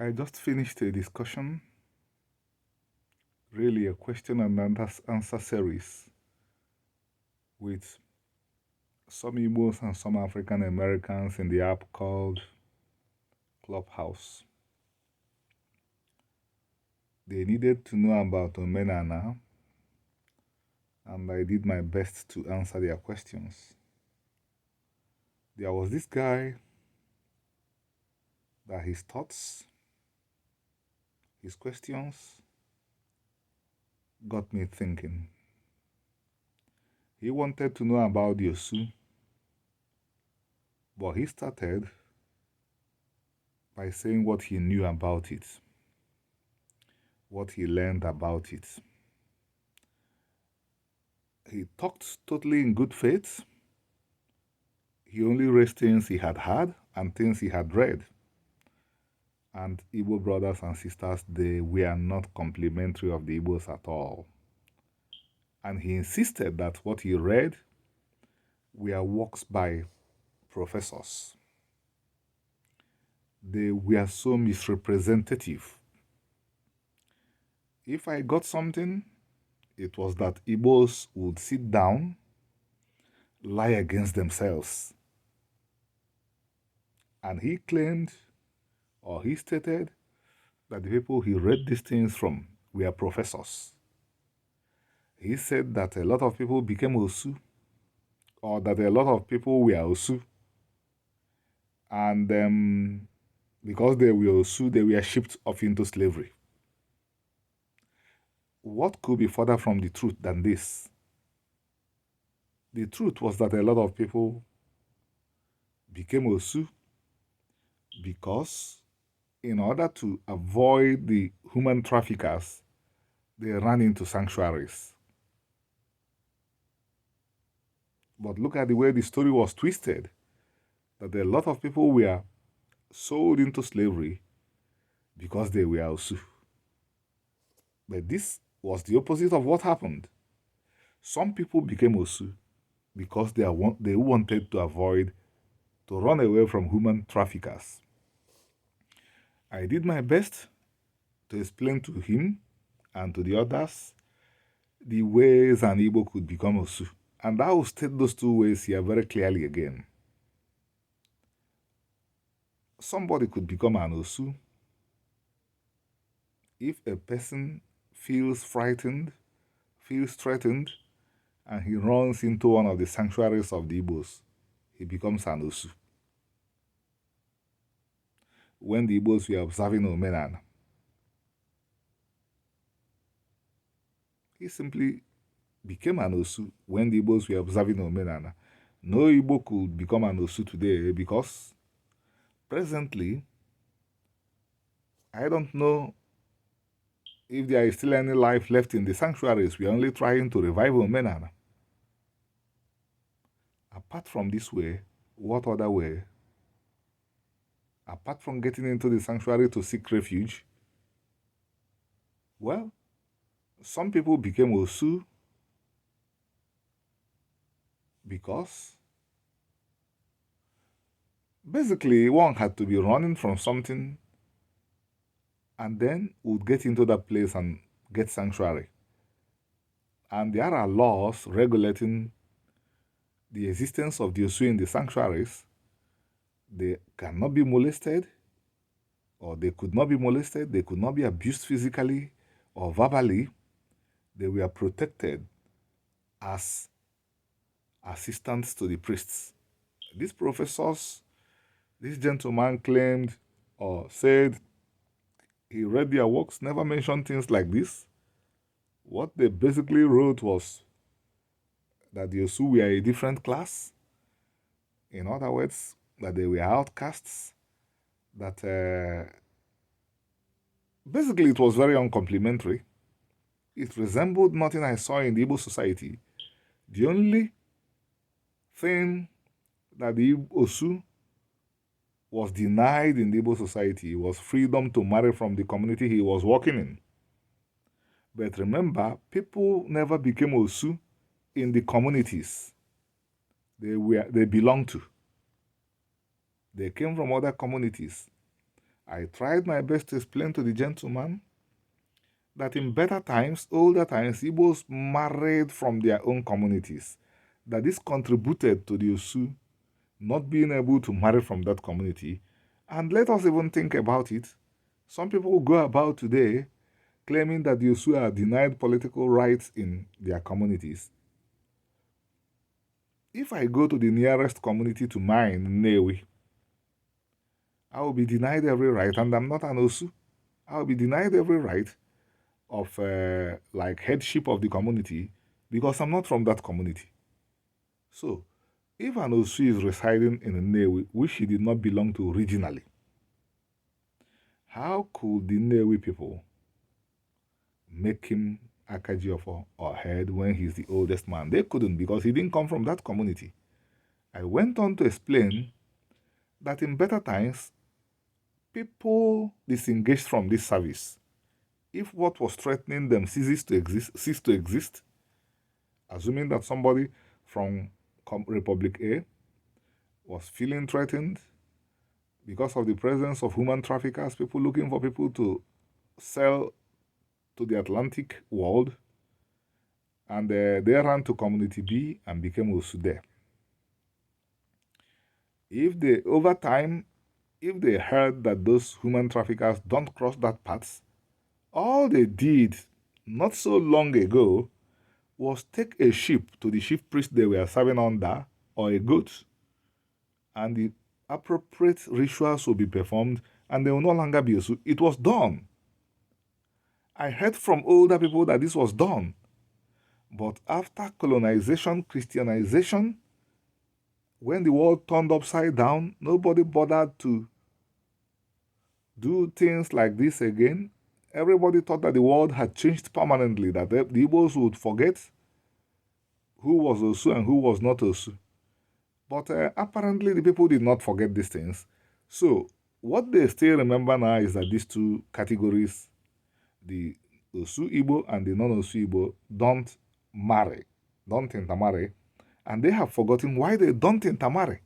I just finished a discussion, really a question and answer series with some Igbos and some African Americans in the app called Clubhouse. They needed to know about Omenana, and I did my best to answer their questions. There was this guy that his thoughts, his questions got me thinking. He wanted to know about the Osu, but he started by saying what he knew about it, what he learned about it. He talked totally in good faith. He only raised things he had heard and things he had read. And Igbo brothers and sisters, they were not complimentary of the Igbos at all. And he insisted that what he read were works by professors. They were so misrepresentative. If I got something, it was that Igbos would sit down, lie against themselves. And he claimed, or he stated, that the people he read these things from were professors. He said that a lot of people became Osu, or that a lot of people were Osu. And because they were Osu, they were shipped off into slavery. What could be further from the truth than this? The truth was that a lot of people became Osu because, in order to avoid the human traffickers, they ran into sanctuaries. But look at the way the story was twisted, that a lot of people were sold into slavery because they were Osu. But this was the opposite of what happened. Some people became Osu because they wanted to avoid, to run away from human traffickers. I did my best to explain to him and to the others the ways an Igbo could become Osu. And I will state those two ways here very clearly again. Somebody could become an Osu if a person feels frightened, feels threatened, and he runs into one of the sanctuaries of the Igbos. He becomes an Osu. When the Igbos were observing Omenana, he simply became an Osu when the Igbos were observing Omenana. No Igbo could become an Osu today because presently, I don't know if there is still any life left in the sanctuaries. We are only trying to revive Omenana. Apart from this way, what other way? Apart from getting into the sanctuary to seek refuge, well, some people became Osu because basically one had to be running from something and then would get into that place and get sanctuary. And there are laws regulating the existence of the Osu in the sanctuaries. They cannot be molested, or they could not be molested, they could not be abused physically or verbally. They were protected as assistants to the priests. These professors, this gentleman claimed or said he read their works, never mentioned things like this. What they basically wrote was that the Osu were a different class. In other words, that they were outcasts, that basically it was very uncomplimentary. It resembled nothing I saw in the Igbo society. The only thing that the Osu was denied in the Igbo society was freedom to marry from the community he was working in. But remember, people never became Osu in the communities they belonged to. They came from other communities. I tried my best to explain to the gentleman that in better times, older times, Igbos married from their own communities, that this contributed to the Osu not being able to marry from that community. And let us even think about it. Some people go about today claiming that the Osu are denied political rights in their communities. If I go to the nearest community to mine, Newi, I will be denied every right, and I'm not an Osu. I will be denied every right of like headship of the community because I'm not from that community. So, if an Osu is residing in Nnewi, which he did not belong to originally, how could the Nnewi people make him Akajiofo or head when he's the oldest man? They couldn't because he didn't come from that community. I went on to explain that in better times, people disengaged from this service. If what was threatening them ceased to exist, assuming that somebody from Republic A was feeling threatened because of the presence of human traffickers, people looking for people to sell to the Atlantic world, and they ran to Community B and became Osude. If they, over time, if they heard that those human traffickers don't cross that path, all they did not so long ago was take a sheep to the chief priest they were serving under, or a goat, and the appropriate rituals will be performed, and they will no longer be Osu. It was done. I heard from older people that this was done. But after colonization, Christianization, when the world turned upside down, nobody bothered to do things like this again. Everybody thought that the world had changed permanently, that the Igbos would forget who was Osu and who was not Osu. But apparently the people did not forget these things. So what they still remember now is that these two categories, the Osu Igbo and the non-Osu Igbo, don't marry, don't intermarry, and they have forgotten why they don't intermarry.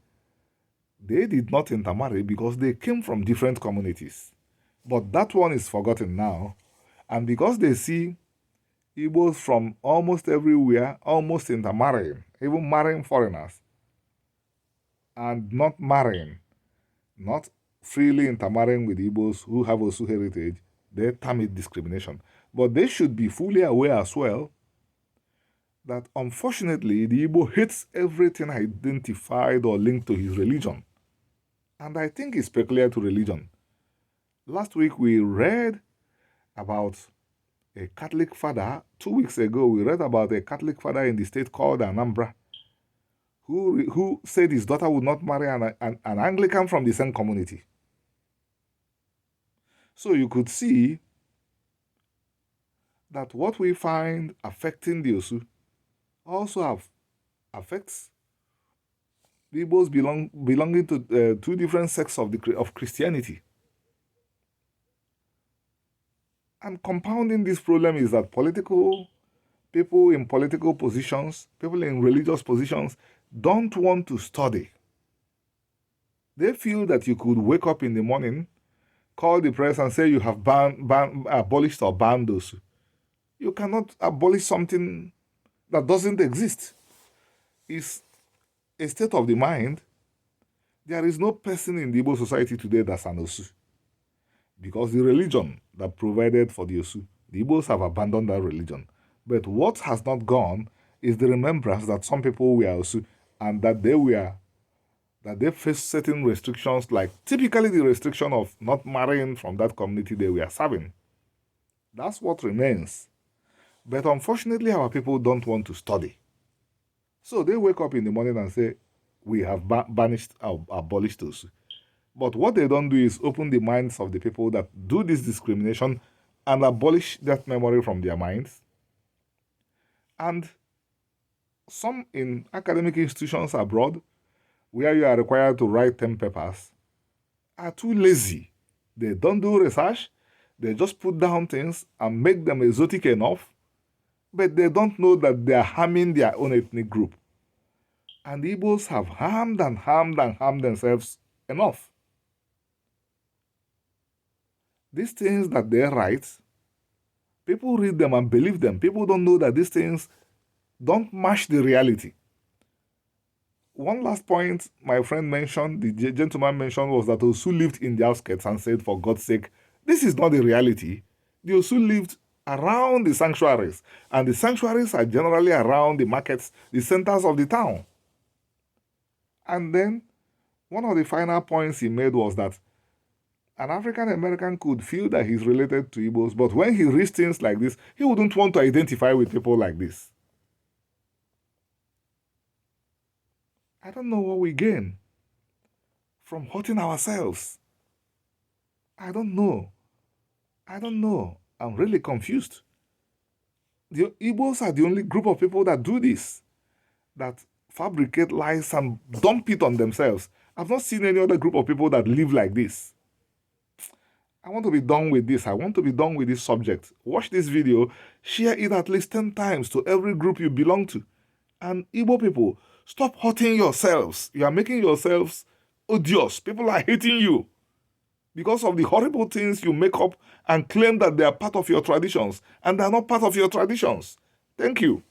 They did not intermarry because they came from different communities. But that one is forgotten now, and because they see Igbos from almost everywhere almost intermarrying, even marrying foreigners, and not marrying, not freely intermarrying with Igbos who have Osu heritage, they term it discrimination. But they should be fully aware as well that unfortunately the Igbo hates everything identified or linked to his religion. And I think it's peculiar to religion. Last week we read about a Catholic father. 2 weeks ago we read about a Catholic father in the state called Anambra who said his daughter would not marry an Anglican from the same community. So you could see that what we find affecting the Osu also affects the Igbos belonging to two different sects of Christianity. And compounding this problem is that people in political positions, people in religious positions, don't want to study. They feel that you could wake up in the morning, call the press and say you have abolished or banned Osu. You cannot abolish something that doesn't exist. It's a state of the mind. There is no person in the Igbo society today that's an Osu. Because the religion that provided for the Osu, the Igbos have abandoned that religion. But what has not gone is the remembrance that some people were Osu and that they faced certain restrictions, like typically the restriction of not marrying from that community they were serving. That's what remains. But unfortunately, our people don't want to study. So they wake up in the morning and say, we have abolished Osu. But what they don't do is open the minds of the people that do this discrimination and abolish that memory from their minds. And some in academic institutions abroad, where you are required to write 10 papers, are too lazy. They don't do research. They just put down things and make them exotic enough, but they don't know that they are harming their own ethnic group. And the Igbos have harmed themselves enough. These things that they write, people read them and believe them. People don't know that these things don't match the reality. One last point my friend mentioned, the gentleman mentioned, was that Osu lived in the outskirts and said, for God's sake, this is not the reality. The Osu lived around the sanctuaries, and the sanctuaries are generally around the markets, the centers of the town. And then one of the final points he made was that an African American could feel that he's related to Igbos, but when he reads things like this, he wouldn't want to identify with people like this. I don't know what we gain from hurting ourselves. I don't know. I'm really confused. The Igbos are the only group of people that do this, that fabricate lies and dump it on themselves. I've not seen any other group of people that live like this. I want to be done with this. I want to be done with this subject. Watch this video, share it at least 10 times to every group you belong to. And Igbo people, stop hurting yourselves. You are making yourselves odious. People are hating you because of the horrible things you make up and claim that they are part of your traditions, and they are not part of your traditions. Thank you.